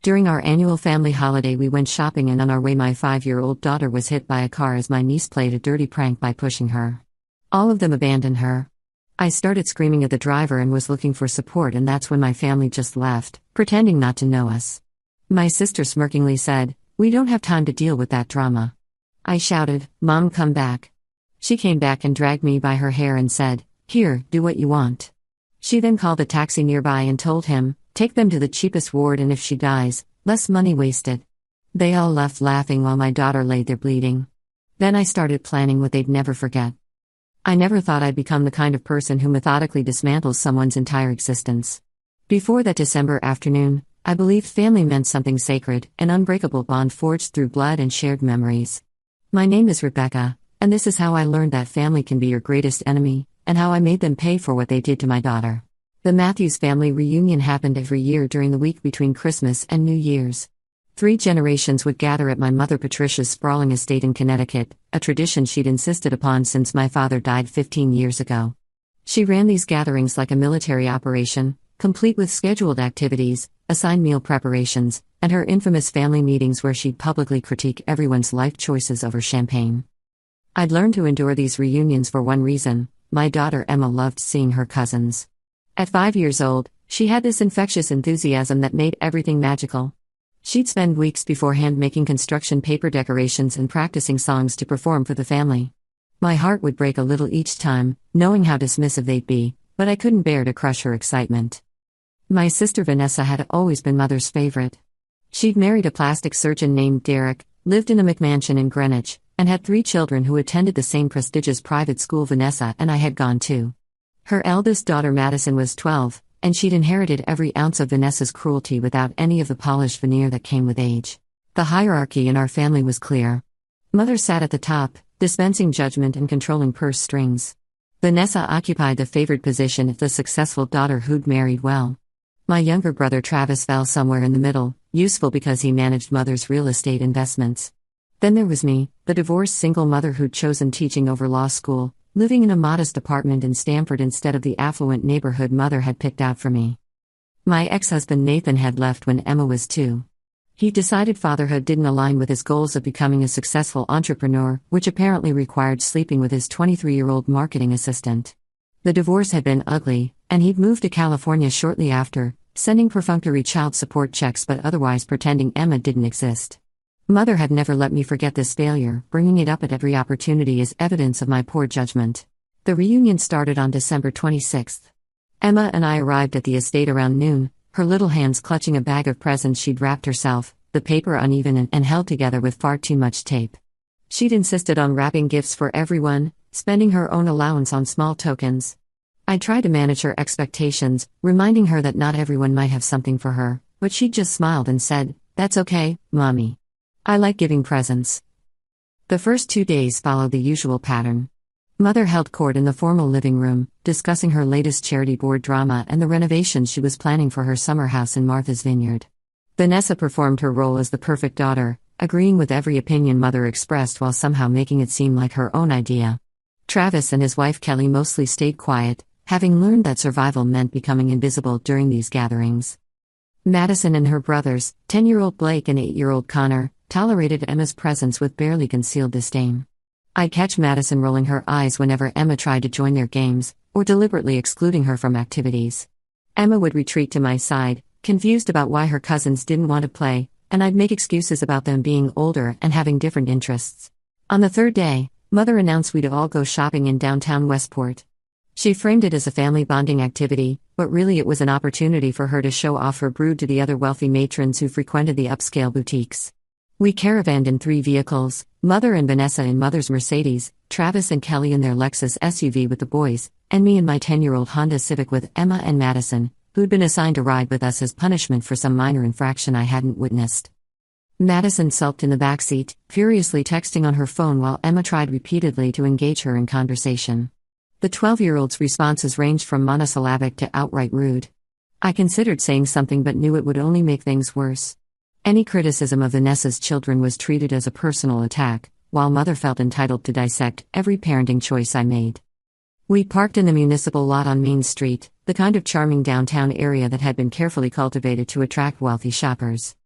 During our annual family holiday, we went shopping, and on our way, my 5-year-old daughter was hit by a car as my niece played a dirty prank by pushing her. All of them abandoned her. I started screaming at the driver and was looking for support, and that's when my family just left, pretending not to know us. My sister smirkingly said, "We don't have time to deal with that drama." I shouted, "Mom, come back." She came back and dragged me by her hair and said, "Here, do what you want." She then called a taxi nearby and told him, "Take them to the cheapest ward, and if she dies, less money wasted." They all left laughing while my daughter lay there bleeding. Then I started planning what they'd never forget. I never thought I'd become the kind of person who methodically dismantles someone's entire existence. Before that December afternoon, I believed family meant something sacred, an unbreakable bond forged through blood and shared memories. My name is Rebecca, and this is how I learned that family can be your greatest enemy, and how I made them pay for what they did to my daughter. The Matthews family reunion happened every year during the week between Christmas and New Year's. 3 generations would gather at my mother Patricia's sprawling estate in Connecticut, a tradition she'd insisted upon since my father died 15 years ago. She ran these gatherings like a military operation, complete with scheduled activities, assigned meal preparations, and her infamous family meetings where she'd publicly critique everyone's life choices over champagne. I'd learned to endure these reunions for one reason: my daughter Emma loved seeing her cousins. At 5 years old, she had this infectious enthusiasm that made everything magical. She'd spend weeks beforehand making construction paper decorations and practicing songs to perform for the family. My heart would break a little each time, knowing how dismissive they'd be, but I couldn't bear to crush her excitement. My sister Vanessa had always been Mother's favorite. She'd married a plastic surgeon named Derek, lived in a McMansion in Greenwich, and had 3 children who attended the same prestigious private school Vanessa and I had gone to. Her eldest daughter Madison was 12, and she'd inherited every ounce of Vanessa's cruelty without any of the polished veneer that came with age. The hierarchy in our family was clear. Mother sat at the top, dispensing judgment and controlling purse strings. Vanessa occupied the favored position of the successful daughter who'd married well. My younger brother Travis fell somewhere in the middle, useful because he managed Mother's real estate investments. Then there was me, the divorced single mother who'd chosen teaching over law school, living in a modest apartment in Stamford instead of the affluent neighborhood Mother had picked out for me. My ex-husband Nathan had left when Emma was 2. He decided fatherhood didn't align with his goals of becoming a successful entrepreneur, which apparently required sleeping with his 23-year-old marketing assistant. The divorce had been ugly, and he'd moved to California shortly after, sending perfunctory child support checks but otherwise pretending Emma didn't exist. Mother had never let me forget this failure, bringing it up at every opportunity as evidence of my poor judgment. The reunion started on December 26th. Emma and I arrived at the estate around noon, her little hands clutching a bag of presents she'd wrapped herself, the paper uneven and held together with far too much tape. She'd insisted on wrapping gifts for everyone, spending her own allowance on small tokens. I tried to manage her expectations, reminding her that not everyone might have something for her, but she just smiled and said, "That's okay, Mommy. I like giving presents." The first 2 days followed the usual pattern. Mother held court in the formal living room, discussing her latest charity board drama and the renovations she was planning for her summer house in Martha's Vineyard. Vanessa performed her role as the perfect daughter, agreeing with every opinion Mother expressed while somehow making it seem like her own idea. Travis and his wife Kelly mostly stayed quiet, having learned that survival meant becoming invisible during these gatherings. Madison and her brothers, 10-year-old Blake and 8-year-old Connor, tolerated Emma's presence with barely concealed disdain. I'd catch Madison rolling her eyes whenever Emma tried to join their games, or deliberately excluding her from activities. Emma would retreat to my side, confused about why her cousins didn't want to play, and I'd make excuses about them being older and having different interests. On the 3rd day, Mother announced we'd all go shopping in downtown Westport. She framed it as a family bonding activity, but really it was an opportunity for her to show off her brood to the other wealthy matrons who frequented the upscale boutiques. We caravanned in 3 vehicles, Mother and Vanessa in Mother's Mercedes, Travis and Kelly in their Lexus SUV with the boys, and me in my 10-year-old Honda Civic with Emma and Madison, who'd been assigned to ride with us as punishment for some minor infraction I hadn't witnessed. Madison sulked in the backseat, furiously texting on her phone while Emma tried repeatedly to engage her in conversation. The 12-year-old's responses ranged from monosyllabic to outright rude. I considered saying something but knew it would only make things worse. Any criticism of Vanessa's children was treated as a personal attack, while Mother felt entitled to dissect every parenting choice I made. We parked in the municipal lot on Main Street, the kind of charming downtown area that had been carefully cultivated to attract wealthy shoppers.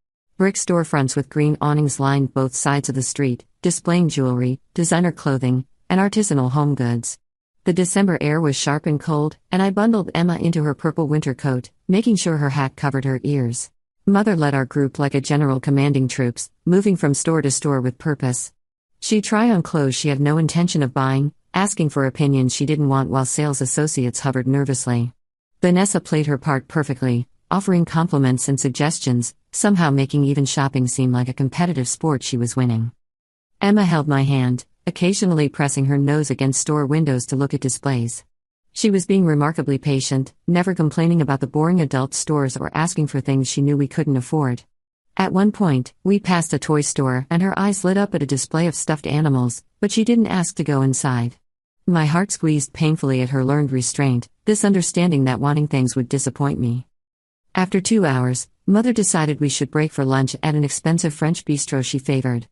Brick storefronts with green awnings lined both sides of the street, displaying jewelry, designer clothing, and artisanal home goods. The December air was sharp and cold, and I bundled Emma into her purple winter coat, making sure her hat covered her ears. Mother led our group like a general commanding troops, moving from store to store with purpose. She'd try on clothes she had no intention of buying, asking for opinions she didn't want while sales associates hovered nervously. Vanessa played her part perfectly, offering compliments and suggestions, somehow making even shopping seem like a competitive sport she was winning. Emma held my hand, occasionally pressing her nose against store windows to look at displays. She was being remarkably patient, never complaining about the boring adult stores or asking for things she knew we couldn't afford. At one point, we passed a toy store and her eyes lit up at a display of stuffed animals, but she didn't ask to go inside. My heart squeezed painfully at her learned restraint, this understanding that wanting things would disappoint me. After 2 hours, Mother decided we should break for lunch at an expensive French bistro she favored.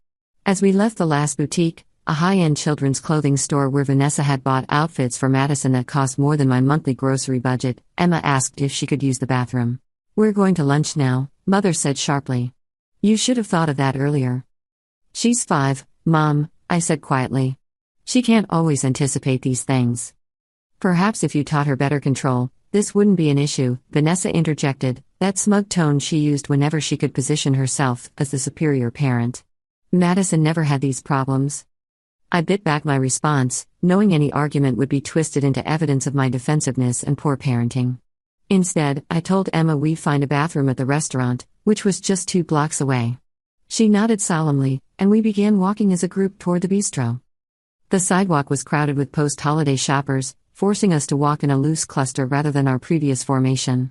As we left the last boutique, a high-end children's clothing store where Vanessa had bought outfits for Madison that cost more than my monthly grocery budget, Emma asked if she could use the bathroom. "We're going to lunch now," Mother said sharply. "You should have thought of that earlier." "She's 5, Mom," I said quietly. "She can't always anticipate these things." "Perhaps if you taught her better control, this wouldn't be an issue," Vanessa interjected, that smug tone she used whenever she could position herself as the superior parent. "Madison never had these problems." I bit back my response, knowing any argument would be twisted into evidence of my defensiveness and poor parenting. Instead, I told Emma we'd find a bathroom at the restaurant, which was just 2 blocks away. She nodded solemnly, and we began walking as a group toward the bistro. The sidewalk was crowded with post-holiday shoppers, forcing us to walk in a loose cluster rather than our previous formation.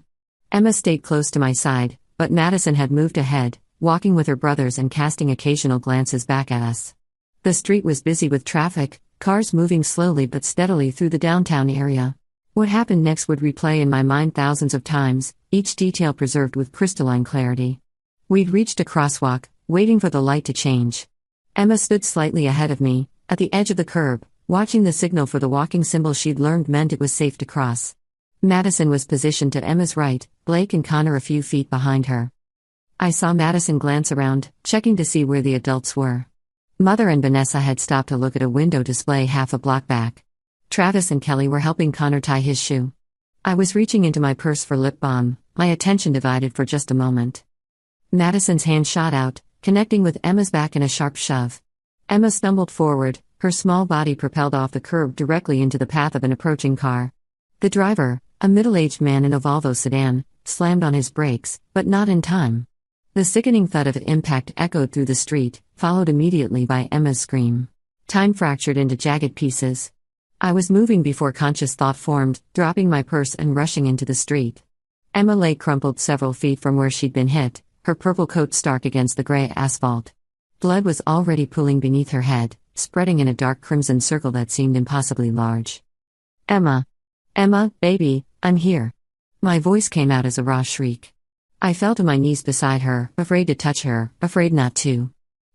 Emma stayed close to my side, but Madison had moved ahead, walking with her brothers and casting occasional glances back at us. The street was busy with traffic, cars moving slowly but steadily through the downtown area. What happened next would replay in my mind thousands of times, each detail preserved with crystalline clarity. We'd reached a crosswalk, waiting for the light to change. Emma stood slightly ahead of me, at the edge of the curb, watching the signal for the walking symbol she'd learned meant it was safe to cross. Madison was positioned to Emma's right, Blake and Connor a few feet behind her. I saw Madison glance around, checking to see where the adults were. Mother and Vanessa had stopped to look at a window display half a block back. Travis and Kelly were helping Connor tie his shoe. I was reaching into my purse for lip balm, my attention divided for just a moment. Madison's hand shot out, connecting with Emma's back in a sharp shove. Emma stumbled forward, her small body propelled off the curb directly into the path of an approaching car. The driver, a middle-aged man in a Volvo sedan, slammed on his brakes, but not in time. The sickening thud of impact echoed through the street, followed immediately by Emma's scream. Time fractured into jagged pieces. I was moving before conscious thought formed, dropping my purse and rushing into the street. Emma lay crumpled several feet from where she'd been hit, her purple coat stark against the gray asphalt. Blood was already pooling beneath her head, spreading in a dark crimson circle that seemed impossibly large. "Emma! Emma, baby, I'm here." My voice came out as a raw shriek. I fell to my knees beside her, afraid to touch her, afraid not to.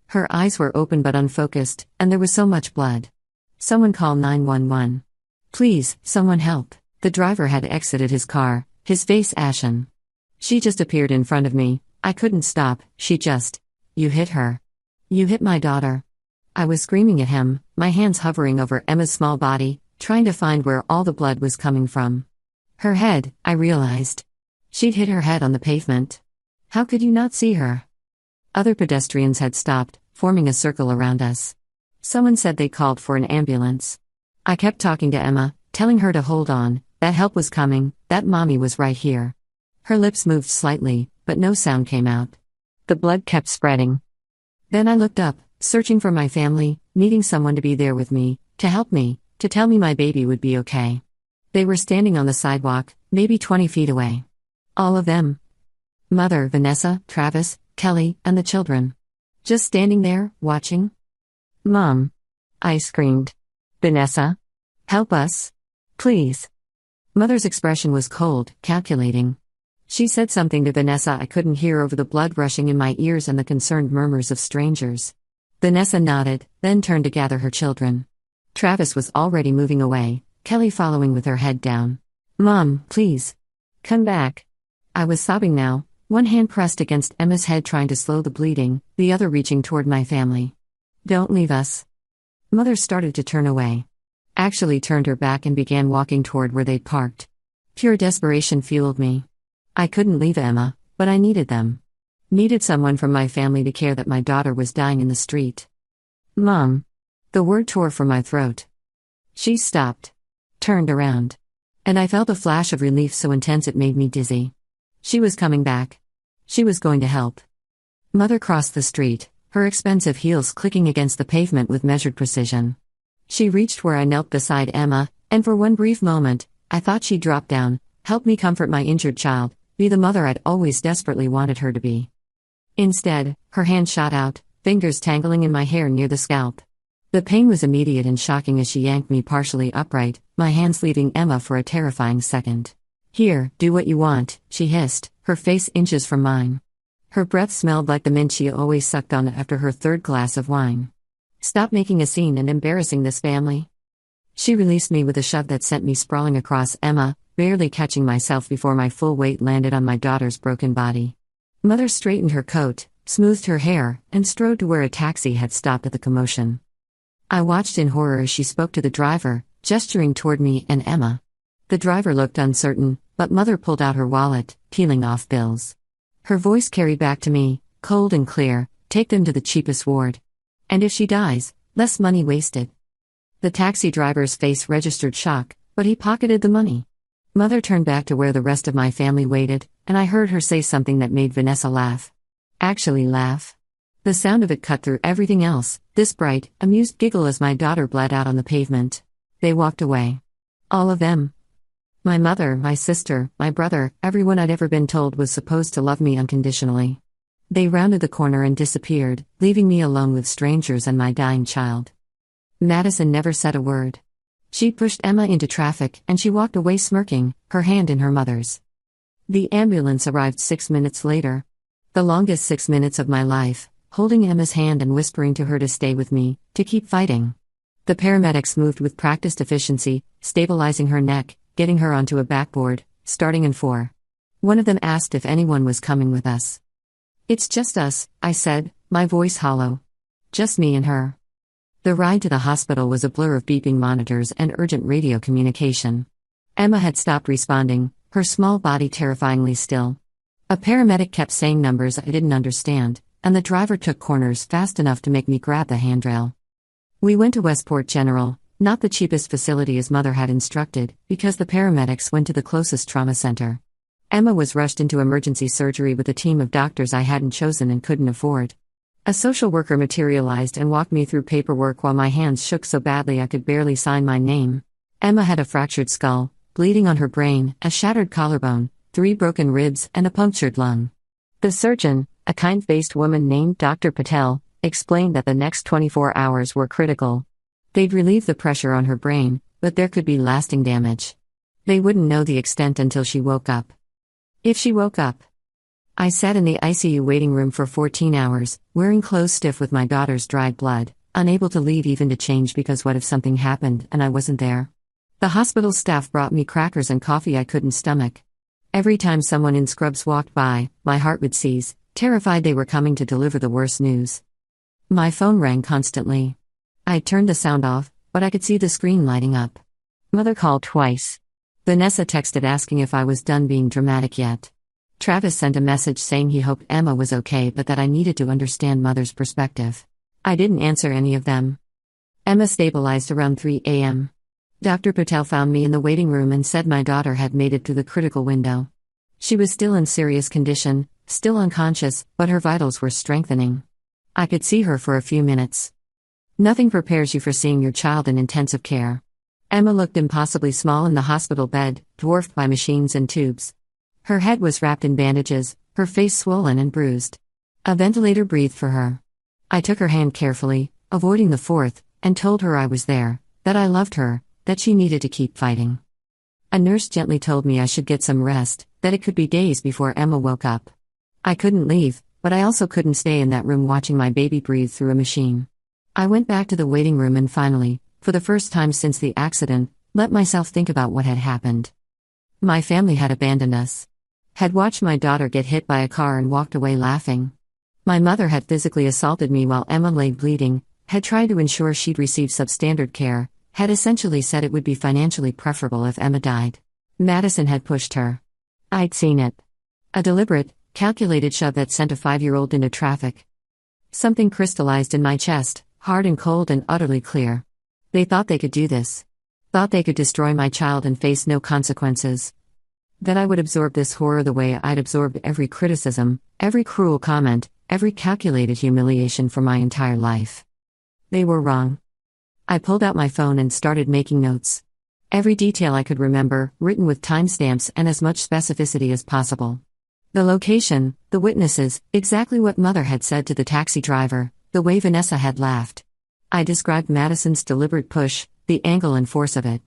Her eyes were open but unfocused, and there was so much blood. "Someone call 911. Please, someone help." The driver had exited his car, his face ashen. She just appeared in front of me. I couldn't stop, "You hit her. You hit my daughter." I was screaming at him, my hands hovering over Emma's small body, trying to find where all the blood was coming from. Her head, I realized. She'd hit her head on the pavement. How could you not see her? Other pedestrians had stopped, forming a circle around us. Someone said they called for an ambulance. I kept talking to Emma, telling her to hold on, that help was coming, that mommy was right here. Her lips moved slightly, but no sound came out. The blood kept spreading. Then I looked up, searching for my family, needing someone to be there with me, to help me, to tell me my baby would be okay. They were standing on the sidewalk, maybe 20 feet away. All of them. Mother, Vanessa, Travis, Kelly, and the children. Just standing there, watching. "Mom!" I screamed. "Vanessa? Help us. Please." Mother's expression was cold, calculating. She said something to Vanessa I couldn't hear over the blood rushing in my ears and the concerned murmurs of strangers. Vanessa nodded, then turned to gather her children. Travis was already moving away, Kelly following with her head down. "Mom, please. Come back." I was sobbing now, one hand pressed against Emma's head trying to slow the bleeding, the other reaching toward my family. "Don't leave us." Mother started to turn away. Actually turned her back and began walking toward where they'd parked. Pure desperation fueled me. I couldn't leave Emma, but I needed them. Needed someone from my family to care that my daughter was dying in the street. "Mom." The word tore from my throat. She stopped. Turned around. And I felt a flash of relief so intense it made me dizzy. She was coming back. She was going to help. Mother crossed the street, her expensive heels clicking against the pavement with measured precision. She reached where I knelt beside Emma, and for one brief moment, I thought she'd drop down, help me comfort my injured child, be the mother I'd always desperately wanted her to be. Instead, her hand shot out, fingers tangling in my hair near the scalp. The pain was immediate and shocking as she yanked me partially upright, my hands leaving Emma for a terrifying second. "Here, do what you want," she hissed, her face inches from mine. Her breath smelled like the mint she always sucked on after her third glass of wine. "Stop making a scene and embarrassing this family." She released me with a shove that sent me sprawling across Emma, barely catching myself before my full weight landed on my daughter's broken body. Mother straightened her coat, smoothed her hair, and strode to where a taxi had stopped at the commotion. I watched in horror as she spoke to the driver, gesturing toward me and Emma. The driver looked uncertain, but Mother pulled out her wallet, peeling off bills. Her voice carried back to me, cold and clear, "Take them to the cheapest ward. And if she dies, less money wasted." The taxi driver's face registered shock, but he pocketed the money. Mother turned back to where the rest of my family waited, and I heard her say something that made Vanessa laugh. Actually laugh. The sound of it cut through everything else, this bright, amused giggle as my daughter bled out on the pavement. They walked away. All of them. My mother, my sister, my brother, everyone I'd ever been told was supposed to love me unconditionally. They rounded the corner and disappeared, leaving me alone with strangers and my dying child. Madison never said a word. She pushed Emma into traffic and she walked away smirking, her hand in her mother's. The ambulance arrived 6 minutes later. The longest 6 minutes of my life, holding Emma's hand and whispering to her to stay with me, to keep fighting. The paramedics moved with practiced efficiency, stabilizing her neck, getting her onto a backboard, starting in 4. One of them asked if anyone was coming with us. "It's just us," I said, my voice hollow. "Just me and her." The ride to the hospital was a blur of beeping monitors and urgent radio communication. Emma had stopped responding, her small body terrifyingly still. A paramedic kept saying numbers I didn't understand, and the driver took corners fast enough to make me grab the handrail. We went to Westport General, not the cheapest facility as Mother had instructed, because the paramedics went to the closest trauma center. Emma was rushed into emergency surgery with a team of doctors I hadn't chosen and couldn't afford. A social worker materialized and walked me through paperwork while my hands shook so badly I could barely sign my name. Emma had a fractured skull, bleeding on her brain, a shattered collarbone, 3 broken ribs, and a punctured lung. The surgeon, a kind-faced woman named Dr. Patel, explained that the next 24 hours were critical. They'd relieve the pressure on her brain, but there could be lasting damage. They wouldn't know the extent until she woke up. If she woke up. I sat in the ICU waiting room for 14 hours, wearing clothes stiff with my daughter's dried blood, unable to leave even to change because what if something happened and I wasn't there? The hospital staff brought me crackers and coffee I couldn't stomach. Every time someone in scrubs walked by, my heart would seize, terrified they were coming to deliver the worst news. My phone rang constantly. I turned the sound off, but I could see the screen lighting up. Mother called twice. Vanessa texted asking if I was done being dramatic yet. Travis sent a message saying he hoped Emma was okay but that I needed to understand Mother's perspective. I didn't answer any of them. Emma stabilized around 3 a.m. Dr. Patel found me in the waiting room and said my daughter had made it through the critical window. She was still in serious condition, still unconscious, but her vitals were strengthening. I could see her for a few minutes. Nothing prepares you for seeing your child in intensive care. Emma looked impossibly small in the hospital bed, dwarfed by machines and tubes. Her head was wrapped in bandages, her face swollen and bruised. A ventilator breathed for her. I took her hand carefully, avoiding the fourth, and told her I was there, that I loved her, that she needed to keep fighting. A nurse gently told me I should get some rest, that it could be days before Emma woke up. I couldn't leave, but I also couldn't stay in that room watching my baby breathe through a machine. I went back to the waiting room and finally, for the first time since the accident, let myself think about what had happened. My family had abandoned us. Had watched my daughter get hit by a car and walked away laughing. My mother had physically assaulted me while Emma lay bleeding, had tried to ensure she'd receive substandard care, had essentially said it would be financially preferable if Emma died. Madison had pushed her. I'd seen it. A deliberate, calculated shove that sent a 5-year-old into traffic. Something crystallized in my chest, hard and cold and utterly clear. They thought they could do this. Thought they could destroy my child and face no consequences. That I would absorb this horror the way I'd absorbed every criticism, every cruel comment, every calculated humiliation for my entire life. They were wrong. I pulled out my phone and started making notes. Every detail I could remember, written with timestamps and as much specificity as possible. The location, the witnesses, exactly what Mother had said to the taxi driver, the way Vanessa had laughed. I described Madison's deliberate push, the angle and force of it.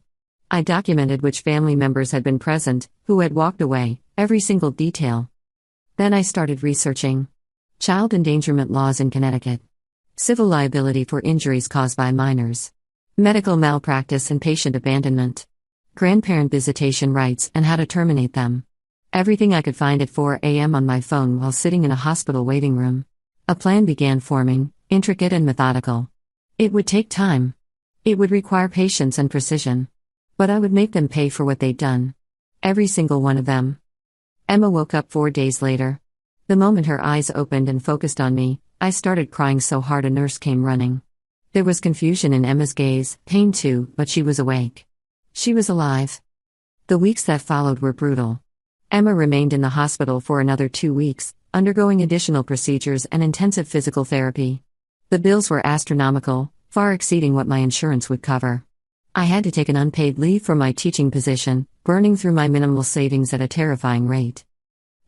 I documented which family members had been present, who had walked away, every single detail. Then I started researching. Child endangerment laws in Connecticut. Civil liability for injuries caused by minors. Medical malpractice and patient abandonment. Grandparent visitation rights and how to terminate them. Everything I could find at 4 a.m. on my phone while sitting in a hospital waiting room. A plan began forming, intricate and methodical. It would take time. It would require patience and precision. But I would make them pay for what they'd done. Every single one of them. Emma woke up 4 days later. The moment her eyes opened and focused on me, I started crying so hard a nurse came running. There was confusion in Emma's gaze, pain too, but she was awake. She was alive. The weeks that followed were brutal. Emma remained in the hospital for another 2 weeks, undergoing additional procedures and intensive physical therapy. The bills were astronomical, far exceeding what my insurance would cover. I had to take an unpaid leave from my teaching position, burning through my minimal savings at a terrifying rate.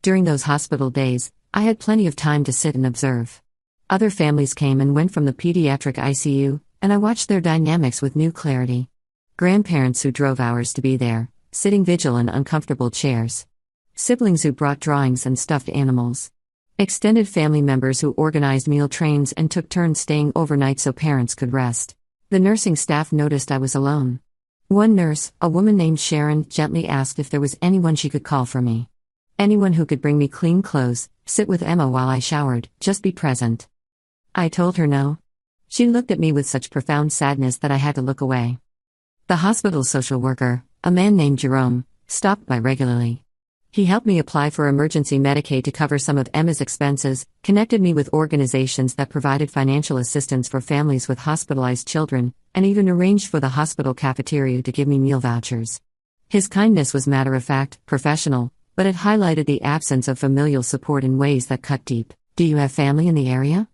During those hospital days, I had plenty of time to sit and observe. Other families came and went from the pediatric ICU, and I watched their dynamics with new clarity. Grandparents who drove hours to be there, sitting vigil in uncomfortable chairs. Siblings who brought drawings and stuffed animals. Extended family members who organized meal trains and took turns staying overnight so parents could rest. The nursing staff noticed I was alone. One nurse, a woman named Sharon, gently asked if there was anyone she could call for me. Anyone who could bring me clean clothes, sit with Emma while I showered, just be present. I told her no. She looked at me with such profound sadness that I had to look away. The hospital's social worker, a man named Jerome, stopped by regularly. He helped me apply for emergency Medicaid to cover some of Emma's expenses, connected me with organizations that provided financial assistance for families with hospitalized children, and even arranged for the hospital cafeteria to give me meal vouchers. His kindness was matter-of-fact, professional, but it highlighted the absence of familial support in ways that cut deep. "Do you have family in the area?"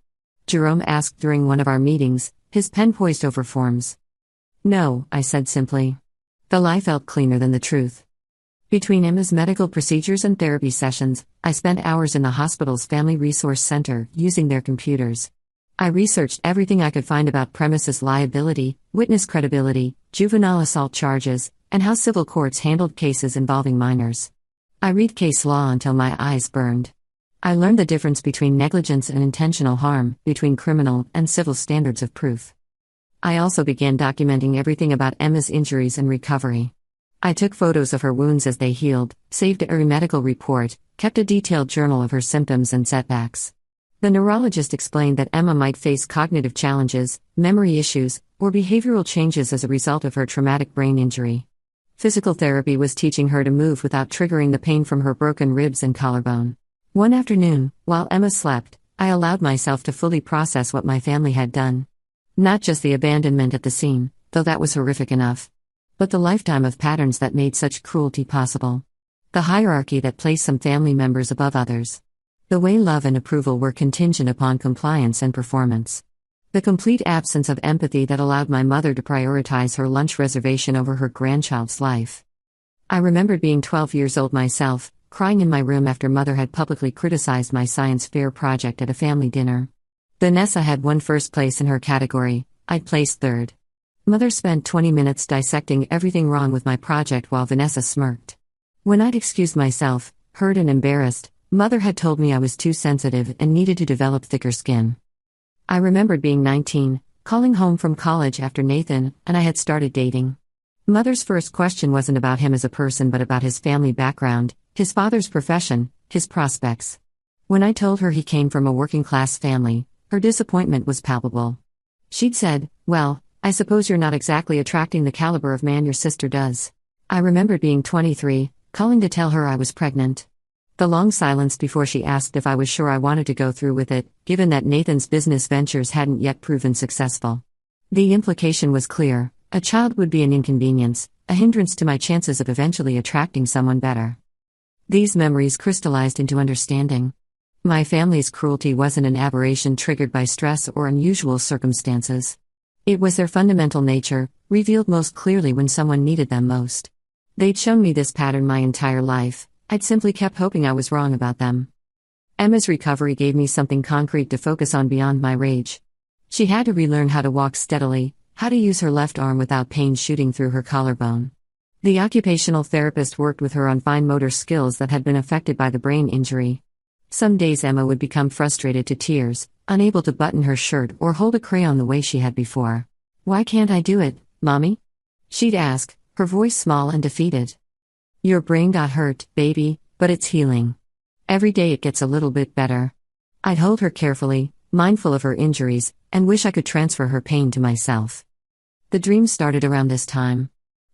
Jerome asked during one of our meetings, his pen poised over forms. "No," I said simply. The lie felt cleaner than the truth. Between Emma's medical procedures and therapy sessions, I spent hours in the hospital's Family Resource Center, using their computers. I researched everything I could find about premises liability, witness credibility, juvenile assault charges, and how civil courts handled cases involving minors. I read case law until my eyes burned. I learned the difference between negligence and intentional harm, between criminal and civil standards of proof. I also began documenting everything about Emma's injuries and recovery. I took photos of her wounds as they healed, saved every medical report, kept a detailed journal of her symptoms and setbacks. The neurologist explained that Emma might face cognitive challenges, memory issues, or behavioral changes as a result of her traumatic brain injury. Physical therapy was teaching her to move without triggering the pain from her broken ribs and collarbone. One afternoon, while Emma slept, I allowed myself to fully process what my family had done. Not just the abandonment at the scene, though that was horrific enough, but the lifetime of patterns that made such cruelty possible. The hierarchy that placed some family members above others. The way love and approval were contingent upon compliance and performance. The complete absence of empathy that allowed my mother to prioritize her lunch reservation over her grandchild's life. I remembered being 12 years old myself, crying in my room after Mother had publicly criticized my science fair project at a family dinner. Vanessa had won first place in her category, I'd placed third. Mother spent 20 minutes dissecting everything wrong with my project while Vanessa smirked. When I'd excused myself, hurt and embarrassed, Mother had told me I was too sensitive and needed to develop thicker skin. I remembered being 19, calling home from college after Nathan and I had started dating. Mother's first question wasn't about him as a person but about his family background, his father's profession, his prospects. When I told her he came from a working-class family, her disappointment was palpable. She'd said, "Well, I suppose you're not exactly attracting the caliber of man your sister does." I remembered being 23, calling to tell her I was pregnant. The long silence before she asked if I was sure I wanted to go through with it, given that Nathan's business ventures hadn't yet proven successful. The implication was clear: a child would be an inconvenience, a hindrance to my chances of eventually attracting someone better. These memories crystallized into understanding. My family's cruelty wasn't an aberration triggered by stress or unusual circumstances. It was their fundamental nature, revealed most clearly when someone needed them most. They'd shown me this pattern my entire life. I'd simply kept hoping I was wrong about them. Emma's recovery gave me something concrete to focus on beyond my rage. She had to relearn how to walk steadily, how to use her left arm without pain shooting through her collarbone. The occupational therapist worked with her on fine motor skills that had been affected by the brain injury. Some days Emma would become frustrated to tears, unable to button her shirt or hold a crayon the way she had before. "Why can't I do it, Mommy?" she'd ask, her voice small and defeated. "Your brain got hurt, baby, but it's healing. Every day it gets a little bit better." I'd hold her carefully, mindful of her injuries, and wish I could transfer her pain to myself. The dreams started around this time.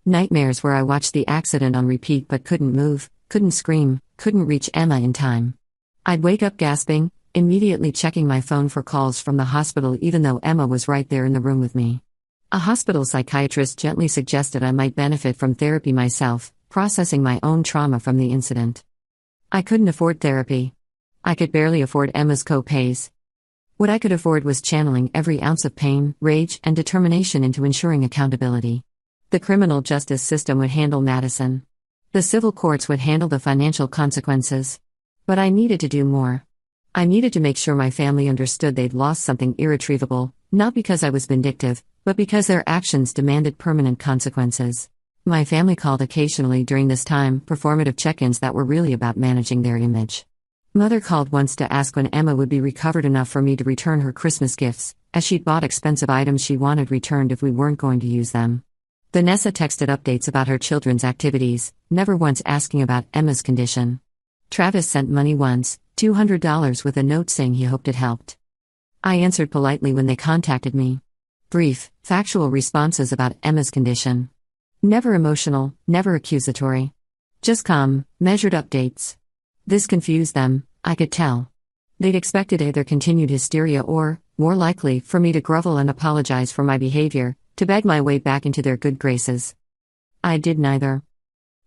Nightmares where I watched the accident on repeat but couldn't move, couldn't scream, couldn't reach Emma in time. I'd wake up gasping, immediately checking my phone for calls from the hospital even though Emma was right there in the room with me. A hospital psychiatrist gently suggested I might benefit from therapy myself, processing my own trauma from the incident. I couldn't afford therapy. I could barely afford Emma's co-pays. What I could afford was channeling every ounce of pain, rage, and determination into ensuring accountability. The criminal justice system would handle Madison. The civil courts would handle the financial consequences. But I needed to do more. I needed to make sure my family understood they'd lost something irretrievable, not because I was vindictive, but because their actions demanded permanent consequences. My family called occasionally during this time, performative check-ins that were really about managing their image. Mother called once to ask when Emma would be recovered enough for me to return her Christmas gifts, as she'd bought expensive items she wanted returned if we weren't going to use them. Vanessa texted updates about her children's activities, never once asking about Emma's condition. Travis sent money once, $200 with a note saying he hoped it helped. I answered politely when they contacted me. Brief, factual responses about Emma's condition. Never emotional, never accusatory. Just calm, measured updates. This confused them, I could tell. They'd expected either continued hysteria or, more likely, for me to grovel and apologize for my behavior, to beg my way back into their good graces. I did neither.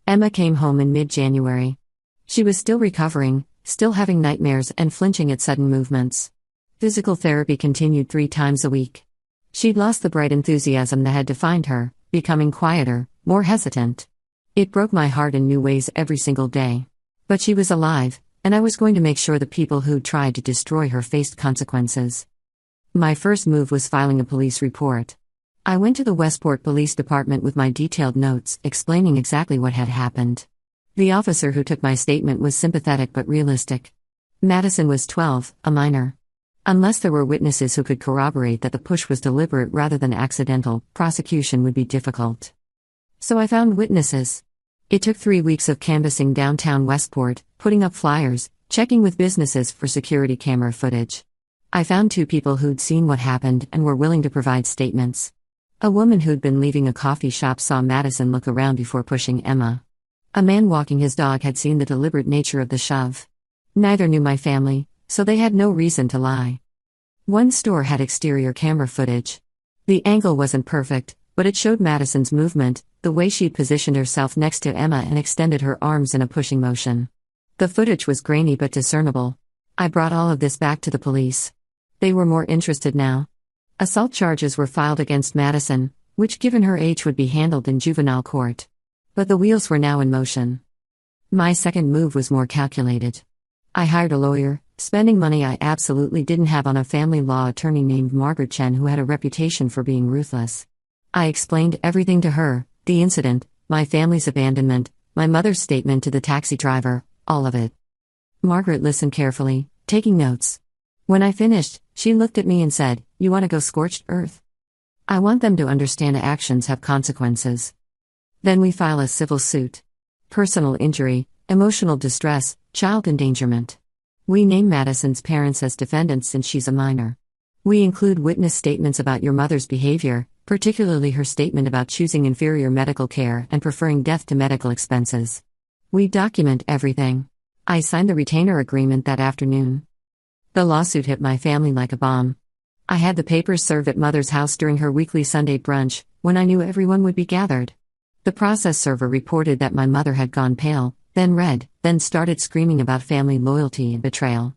Emma came home in mid-January. She was still recovering, still having nightmares and flinching at sudden movements. Physical therapy continued 3 times a week. She'd lost the bright enthusiasm that had defined her, becoming quieter, more hesitant. It broke my heart in new ways every single day. But she was alive, and I was going to make sure the people who tried to destroy her faced consequences. My first move was filing a police report. I went to the Westport Police Department with my detailed notes, explaining exactly what had happened. The officer who took my statement was sympathetic but realistic. Madison was 12, a minor. Unless there were witnesses who could corroborate that the push was deliberate rather than accidental, prosecution would be difficult. So I found witnesses. It took 3 weeks of canvassing downtown Westport, putting up flyers, checking with businesses for security camera footage. I found 2 people who'd seen what happened and were willing to provide statements. A woman who'd been leaving a coffee shop saw Madison look around before pushing Emma. A man walking his dog had seen the deliberate nature of the shove. Neither knew my family, so they had no reason to lie. One store had exterior camera footage. The angle wasn't perfect, but it showed Madison's movement, the way she'd positioned herself next to Emma and extended her arms in a pushing motion. The footage was grainy but discernible. I brought all of this back to the police. They were more interested now. Assault charges were filed against Madison, which given her age would be handled in juvenile court. But the wheels were now in motion. My second move was more calculated. I hired a lawyer, spending money I absolutely didn't have on a family law attorney named Margaret Chen who had a reputation for being ruthless. I explained everything to her, the incident, my family's abandonment, my mother's statement to the taxi driver, all of it. Margaret listened carefully, taking notes. When I finished, she looked at me and said, "You want to go scorched earth? I want them to understand actions have consequences." Then we file a civil suit. Personal injury, emotional distress, child endangerment. We name Madison's parents as defendants since she's a minor. We include witness statements about your mother's behavior, particularly her statement about choosing inferior medical care and preferring death to medical expenses. We document everything. I signed the retainer agreement that afternoon. The lawsuit hit my family like a bomb. I had the papers served at Mother's house during her weekly Sunday brunch, when I knew everyone would be gathered. The process server reported that my mother had gone pale, then red, then started screaming about family loyalty and betrayal.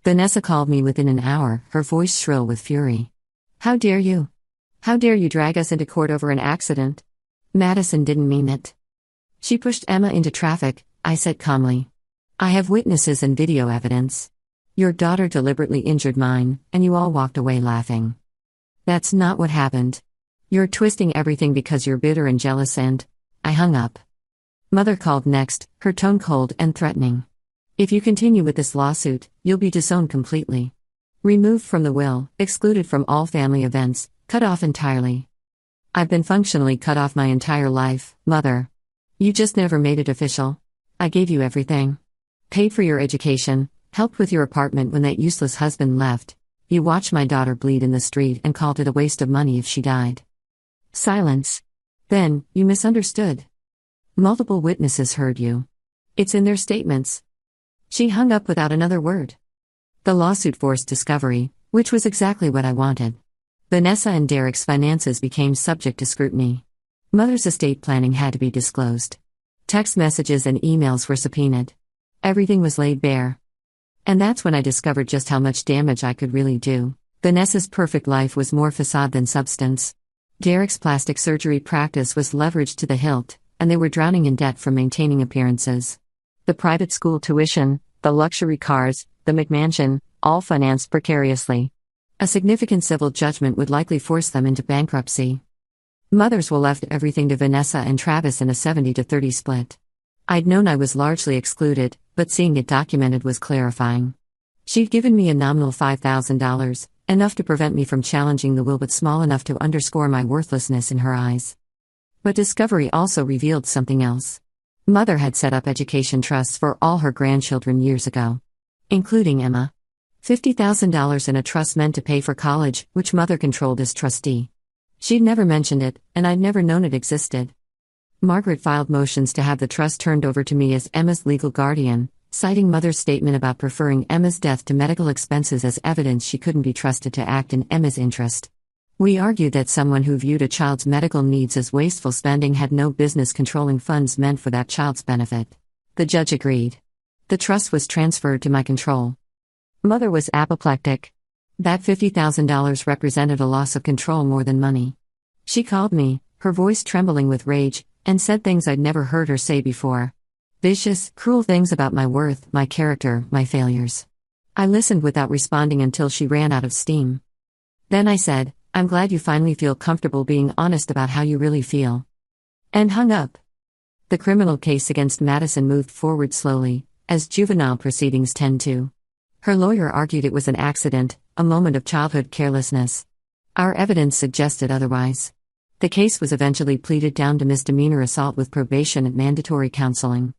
Vanessa called me within an hour, her voice shrill with fury. "How dare you? How dare you drag us into court over an accident? Madison didn't mean it." "She pushed Emma into traffic," I said calmly. "I have witnesses and video evidence. Your daughter deliberately injured mine, and you all walked away laughing. That's not what happened. You're twisting everything because you're bitter and jealous and..." I hung up. Mother called next, her tone cold and threatening. "If you continue with this lawsuit, you'll be disowned completely. Removed from the will, excluded from all family events, cut off entirely." "I've been functionally cut off my entire life, Mother. You just never made it official. I gave you everything. Paid for your education, helped with your apartment when that useless husband left. You watched my daughter bleed in the street and called it a waste of money if she died." Silence. "Then, you misunderstood. Multiple witnesses heard you. It's in their statements." She hung up without another word. The lawsuit forced discovery, which was exactly what I wanted. Vanessa and Derek's finances became subject to scrutiny. Mother's estate planning had to be disclosed. Text messages and emails were subpoenaed. Everything was laid bare. And that's when I discovered just how much damage I could really do. Vanessa's perfect life was more facade than substance. Derek's plastic surgery practice was leveraged to the hilt, and they were drowning in debt from maintaining appearances. The private school tuition, the luxury cars, the McMansion, all financed precariously. A significant civil judgment would likely force them into bankruptcy. Mother's will left everything to Vanessa and Travis in a 70-30 split. I'd known I was largely excluded, but seeing it documented was clarifying. She'd given me a nominal $5,000, enough to prevent me from challenging the will but small enough to underscore my worthlessness in her eyes. But discovery also revealed something else. Mother had set up education trusts for all her grandchildren years ago. Including Emma. $50,000 in a trust meant to pay for college, which Mother controlled as trustee. She'd never mentioned it, and I'd never known it existed. Margaret filed motions to have the trust turned over to me as Emma's legal guardian, citing Mother's statement about preferring Emma's death to medical expenses as evidence she couldn't be trusted to act in Emma's interest. We argued that someone who viewed a child's medical needs as wasteful spending had no business controlling funds meant for that child's benefit. The judge agreed. The trust was transferred to my control. Mother was apoplectic. That $50,000 represented a loss of control more than money. She called me, her voice trembling with rage, and said things I'd never heard her say before. Vicious, cruel things about my worth, my character, my failures. I listened without responding until she ran out of steam. Then I said, "I'm glad you finally feel comfortable being honest about how you really feel." And hung up. The criminal case against Madison moved forward slowly, as juvenile proceedings tend to. Her lawyer argued it was an accident, a moment of childhood carelessness. Our evidence suggested otherwise. The case was eventually pleaded down to misdemeanor assault with probation and mandatory counseling.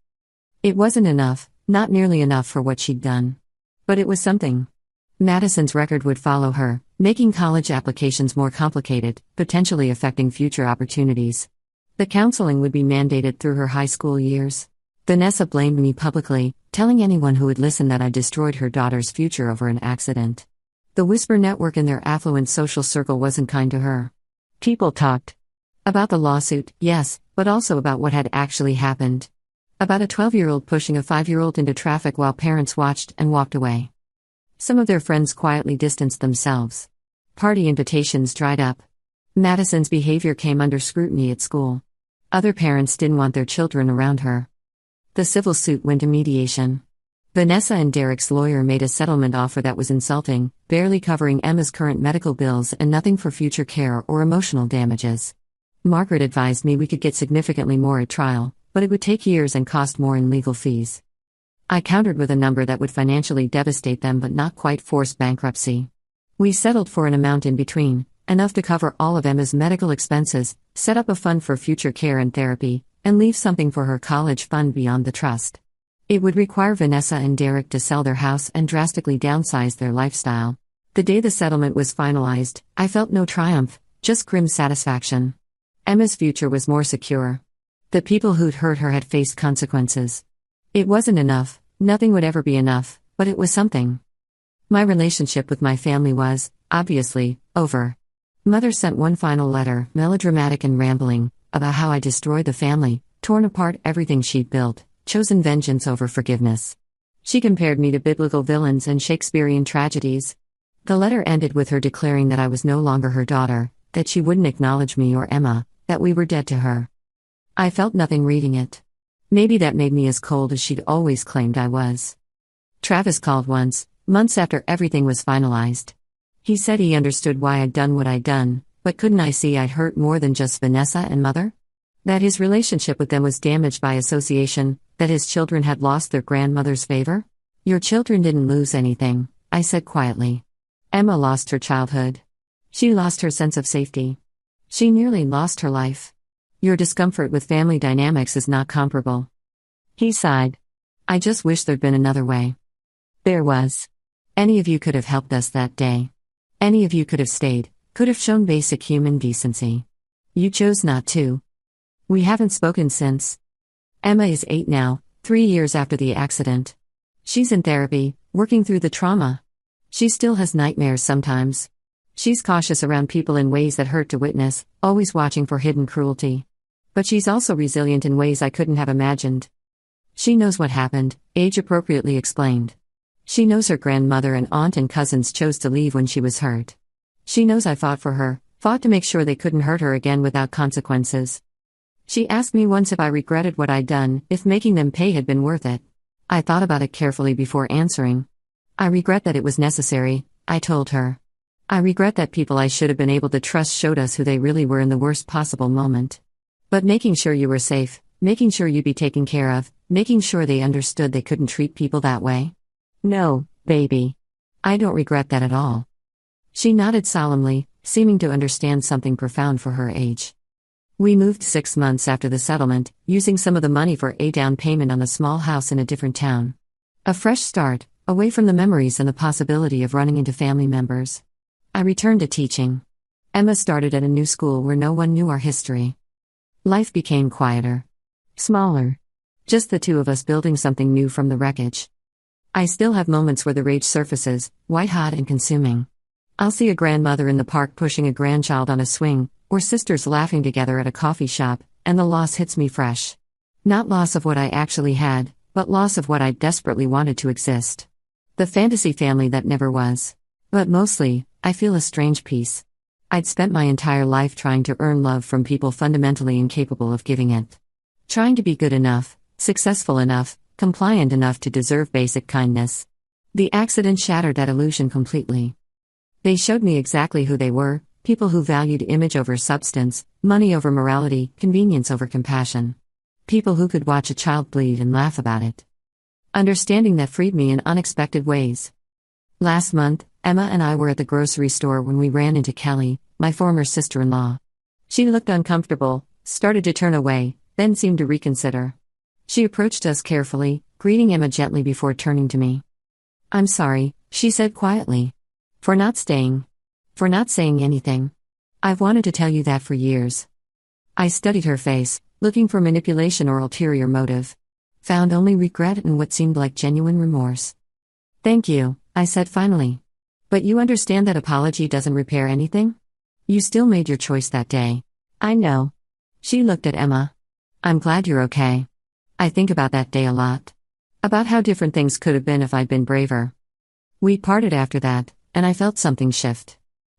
It wasn't enough, not nearly enough for what she'd done. But it was something. Madison's record would follow her, making college applications more complicated, potentially affecting future opportunities. The counseling would be mandated through her high school years. Vanessa blamed me publicly, telling anyone who would listen that I destroyed her daughter's future over an accident. The Whisper network in their affluent social circle wasn't kind to her. People talked about the lawsuit, yes, but also about what had actually happened. About a 12-year-old pushing a 5-year-old into traffic while parents watched and walked away. Some of their friends quietly distanced themselves. Party invitations dried up. Madison's behavior came under scrutiny at school. Other parents didn't want their children around her. The civil suit went to mediation. Vanessa and Derek's lawyer made a settlement offer that was insulting, barely covering Emma's current medical bills and nothing for future care or emotional damages. Margaret advised me we could get significantly more at trial, but it would take years and cost more in legal fees. I countered with a number that would financially devastate them but not quite force bankruptcy. We settled for an amount in between, enough to cover all of Emma's medical expenses, set up a fund for future care and therapy, and leave something for her college fund beyond the trust. It would require Vanessa and Derek to sell their house and drastically downsize their lifestyle. The day the settlement was finalized, I felt no triumph, just grim satisfaction. Emma's future was more secure. The people who'd hurt her had faced consequences. It wasn't enough, nothing would ever be enough, but it was something. My relationship with my family was, obviously, over. Mother sent one final letter, melodramatic and rambling, about how I destroyed the family, torn apart everything she'd built, chosen vengeance over forgiveness. She compared me to biblical villains and Shakespearean tragedies. The letter ended with her declaring that I was no longer her daughter, that she wouldn't acknowledge me or Emma, that we were dead to her. I felt nothing reading it. Maybe that made me as cold as she'd always claimed I was. Travis called once, months after everything was finalized. He said he understood why I'd done what I'd done, but couldn't I see I'd hurt more than just Vanessa and Mother? That his relationship with them was damaged by association, that his children had lost their grandmother's favor? Your children didn't lose anything, I said quietly. Emma lost her childhood. She lost her sense of safety. She nearly lost her life. Your discomfort with family dynamics is not comparable. He sighed. I just wish there'd been another way. There was. Any of you could have helped us that day. Any of you could have stayed, could have shown basic human decency. You chose not to. We haven't spoken since. Emma is 8 now, 3 years after the accident. She's in therapy, working through the trauma. She still has nightmares sometimes. She's cautious around people in ways that hurt to witness, always watching for hidden cruelty. But she's also resilient in ways I couldn't have imagined. She knows what happened, age-appropriately explained. She knows her grandmother and aunt and cousins chose to leave when she was hurt. She knows I fought for her, fought to make sure they couldn't hurt her again without consequences. She asked me once if I regretted what I'd done, if making them pay had been worth it. I thought about it carefully before answering. I regret that it was necessary, I told her. I regret that people I should have been able to trust showed us who they really were in the worst possible moment. But making sure you were safe, making sure you'd be taken care of, making sure they understood they couldn't treat people that way. No, baby. I don't regret that at all. She nodded solemnly, seeming to understand something profound for her age. We moved 6 months after the settlement, using some of the money for a down payment on a small house in a different town. A fresh start, away from the memories and the possibility of running into family members. I returned to teaching. Emma started at a new school where no one knew our history. Life became quieter. Smaller. Just the two of us building something new from the wreckage. I still have moments where the rage surfaces, white-hot and consuming. I'll see a grandmother in the park pushing a grandchild on a swing, or sisters laughing together at a coffee shop, and the loss hits me fresh. Not loss of what I actually had, but loss of what I desperately wanted to exist. The fantasy family that never was. But mostly, I feel a strange peace. I'd spent my entire life trying to earn love from people fundamentally incapable of giving it. Trying to be good enough, successful enough, compliant enough to deserve basic kindness. The accident shattered that illusion completely. They showed me exactly who they were, people who valued image over substance, money over morality, convenience over compassion. People who could watch a child bleed and laugh about it. Understanding that freed me in unexpected ways. Last month, Emma and I were at the grocery store when we ran into Kelly, my former sister-in-law. She looked uncomfortable, started to turn away, then seemed to reconsider. She approached us carefully, greeting Emma gently before turning to me. "I'm sorry," she said quietly. For not staying. For not saying anything. I've wanted to tell you that for years." I studied her face, looking for manipulation or ulterior motive. Found only regret and what seemed like genuine remorse. "Thank you," I said finally. "But you understand that apology doesn't repair anything? You still made your choice that day." "I know." She looked at Emma. "I'm glad you're okay. I think about that day a lot. About how different things could have been if I'd been braver." We parted after that, and I felt something shift.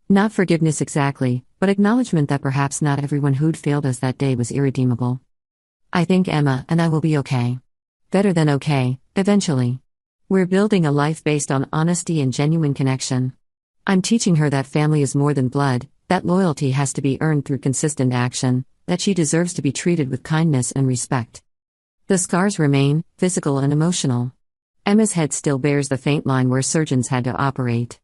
Not forgiveness exactly, but acknowledgement that perhaps not everyone who'd failed us that day was irredeemable. I think Emma and I will be okay. Better than okay, eventually. We're building a life based on honesty and genuine connection. I'm teaching her that family is more than blood, that loyalty has to be earned through consistent action, that she deserves to be treated with kindness and respect. The scars remain, physical and emotional. Emma's head still bears the faint line where surgeons had to operate.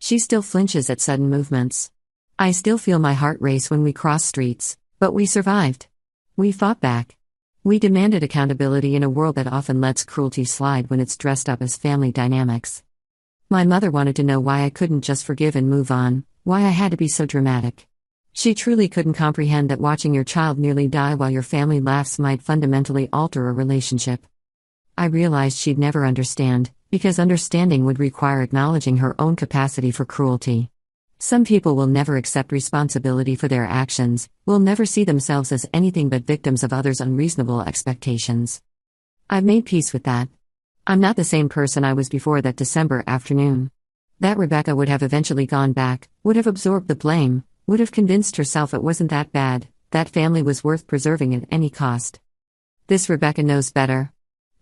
She still flinches at sudden movements. I still feel my heart race when we cross streets, but we survived. We fought back. We demanded accountability in a world that often lets cruelty slide when it's dressed up as family dynamics. My mother wanted to know why I couldn't just forgive and move on, why I had to be so dramatic. She truly couldn't comprehend that watching your child nearly die while your family laughs might fundamentally alter a relationship. I realized she'd never understand, because understanding would require acknowledging her own capacity for cruelty. Some people will never accept responsibility for their actions, will never see themselves as anything but victims of others' unreasonable expectations. I've made peace with that. I'm not the same person I was before that December afternoon. That Rebecca would have eventually gone back, would have absorbed the blame, would have convinced herself it wasn't that bad, that family was worth preserving at any cost. This Rebecca knows better.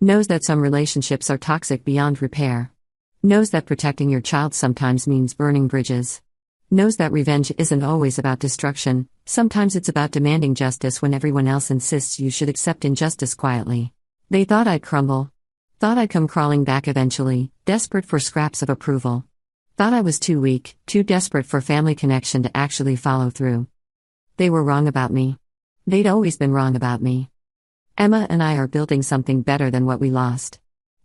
Knows that some relationships are toxic beyond repair. Knows that protecting your child sometimes means burning bridges. Knows that revenge isn't always about destruction, sometimes it's about demanding justice when everyone else insists you should accept injustice quietly. They thought I'd crumble. Thought I'd come crawling back eventually, desperate for scraps of approval. Thought I was too weak, too desperate for family connection to actually follow through. They were wrong about me. They'd always been wrong about me. Emma and I are building something better than what we lost.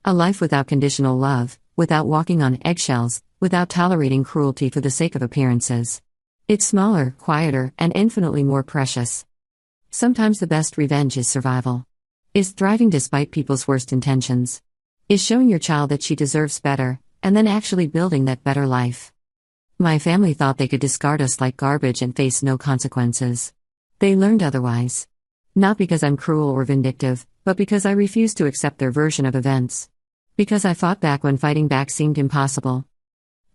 A life without conditional love, without walking on eggshells, without tolerating cruelty for the sake of appearances. It's smaller, quieter, and infinitely more precious. Sometimes the best revenge is survival. Is thriving despite people's worst intentions. Is showing your child that she deserves better, and then actually building that better life. My family thought they could discard us like garbage and face no consequences. They learned otherwise. Not because I'm cruel or vindictive, but because I refused to accept their version of events. Because I fought back when fighting back seemed impossible.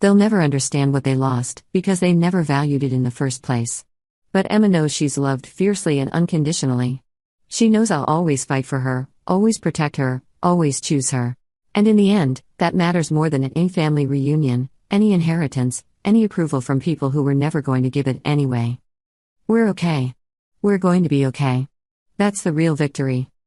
They'll never understand what they lost, because they never valued it in the first place. But Emma knows she's loved fiercely and unconditionally. She knows I'll always fight for her, always protect her, always choose her. And in the end, that matters more than any family reunion, any inheritance, any approval from people who were never going to give it anyway. We're okay. We're going to be okay. That's the real victory.